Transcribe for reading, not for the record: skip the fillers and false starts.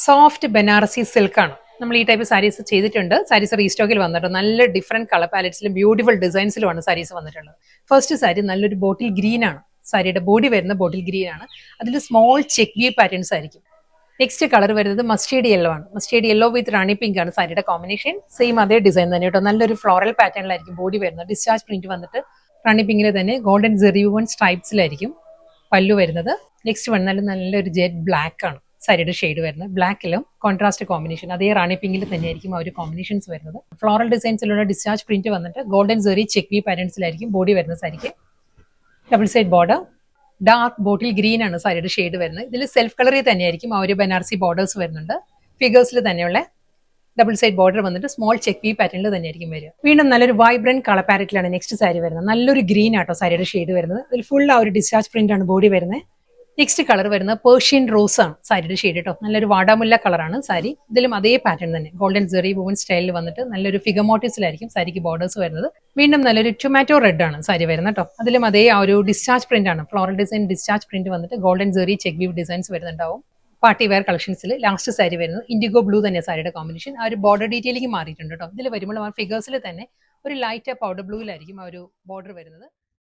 Soft Banarasi silk ആണ്. നമ്മൾ ഈ ടൈപ്പ് സാരീസ് ചെയ്തിട്ടുണ്ട്. സാരീസ് റീസ്റ്റോക്കിൽ വന്നിട്ട് നല്ല ഡിഫറെന്റ് കളർ പാലറ്റ്സിലും ബ്യൂട്ടിഫുൾ ഡിസൈൻസിലുമാണ് സാരീസ് വന്നിട്ടുള്ളത്. ഫസ്റ്റ് സാരി നല്ലൊരു ബോട്ടിൽ ഗ്രീൻ ആണ്. സാരിയുടെ ബോഡി വരുന്ന ബോട്ടിൽ ഗ്രീൻ ആണ്. അതിൽ സ്മോൾ ചെക്ക് വ്യൂ പാറ്റേൺസ് ആയിരിക്കും. നെക്സ്റ്റ് കളർ വരുന്നത് മസ്റ്റേർഡ് യെല്ലോ ആണ്. മസ്റ്റേർഡ് യെല്ലോ വിത്ത് റാണി പിങ്ക് ആണ് സാരിയുടെ കോമ്പിനേഷൻ. സെയിം അതേ ഡിസൈൻ തന്നെ കേട്ടോ. നല്ലൊരു ഫ്ലോറൽ പാറ്റേണിലായിരിക്കും ബോഡി വരുന്നത്. ഡിസ്ചാർജ് പ്രിന്റ് വന്നിട്ട് റാണി പിങ്കിലെ തന്നെ ഗോൾഡൻ ജെറി വൺ സ്ട്രൈപ്സിലായിരിക്കും പല്ലു വരുന്നത്. നെക്സ്റ്റ് വന്നാൽ നല്ലൊരു ജെറ്റ് ബ്ലാക്ക് ആണ് സാരിയുടെ ഷെയ്ഡ് വരുന്നത്. ബ്ലാക്കിലും കോൺട്രാസ്റ്റ് കോമ്പിനേഷൻ അതേ റാണി പിങ്കിൽ തന്നെയായിരിക്കും ആ ഒരു കോമ്പിനേഷൻസ് വരുന്നത്. ഫ്ലോറൽ ഡിസൈൻസിലുള്ള ഡിസ്ചാർജ് പ്രിന്റ് വന്നിട്ട് ഗോൾഡൻ ജെറി ചെക്ക് വി പാറ്റേൺസിലായിരിക്കും ബോഡി വരുന്ന സാരിക്ക്. Double side border dark bottle green ആണ് സാരിയുടെ ഷെയ്ഡ് വരുന്നത്. ഇതിൽ സെൽഫ് കളറിൽ തന്നെയായിരിക്കും ആ ഒരു ബനാറസി ബോർഡേഴ്സ് വരുന്നുണ്ട്. ഫിഗേഴ്സിൽ തന്നെയുള്ള ഡബിൾ സൈഡ് ബോർഡർ വന്നിട്ട് സ്മോൾ ചെക്ക് വി പാറ്റേണിൽ തന്നെയായിരിക്കും വരിക. വീണ്ടും നല്ലൊരു വൈബ്രന്റ് കളർ പാലറ്റിലാണ് നെക്സ്റ്റ് സാരി വരുന്നത്. നല്ലൊരു ഗ്രീൻ ആട്ടോ സാരിയുടെ ഷെയ്ഡ് വരുന്നത്. ഇതിൽ ഫുൾ ആ ഒരു ഡിസ്ചാർജ് പ്രിന്റ് ആണ് ബോഡി വരുന്നത്. നെക്സ്റ്റ് കളർ വരുന്നത് പേർഷ്യൻ റോസ് ആണ് സാരിയുടെ ഷെയ്ഡ് കേട്ടോ. നല്ലൊരു വാടാമുല്ല കളറാണ് സാരി. ഇതിലും അതേ പാറ്റേൺ തന്നെ ഗോൾഡൻ ജെറി വുവൻ സ്റ്റൈലിൽ വന്നിട്ട് നല്ലൊരു ഫിഗർ മോട്ടീവ്സിലായിരിക്കും സാരിക്ക് ബോർഡേഴ്സ് വരുന്നത്. വീണ്ടും നല്ലൊരു ടൊമാറ്റോ റെഡ് ആണ് സാരി വരുന്നത് കേട്ടോ. അതിലും അതേ ആ ഒരു ഡിസ്ചാർജ് പ്രിന്റ് ആണ്. ഫ്ലോറൽ ഡിസൈൻ ഡിസ്ചാർജ് പ്രിന്റ് വന്നിട്ട് golden zari check view designs വരുന്നുണ്ടാവും. പാർട്ടി വെയർ കളക്ഷൻസിൽ ലാസ്റ്റ് സാരി വരുന്നത് ഇൻഡിഗോ ബ്ലൂ തന്നെ സാരിയുടെ കോമ്പിനേഷൻ. ആ ഒരു ബോർഡർ ഡീറ്റെയിലിംഗ് മാറിയിട്ടുണ്ട് കേട്ടോ. ഇതിൽ വരുമ്പോൾ ഫിഗേഴ്സിൽ തന്നെ ഒരു ലൈറ്റ് പൗഡർ ബ്ലൂയിലായിരിക്കും ആ ഒരു ബോർഡർ വരുന്നത്.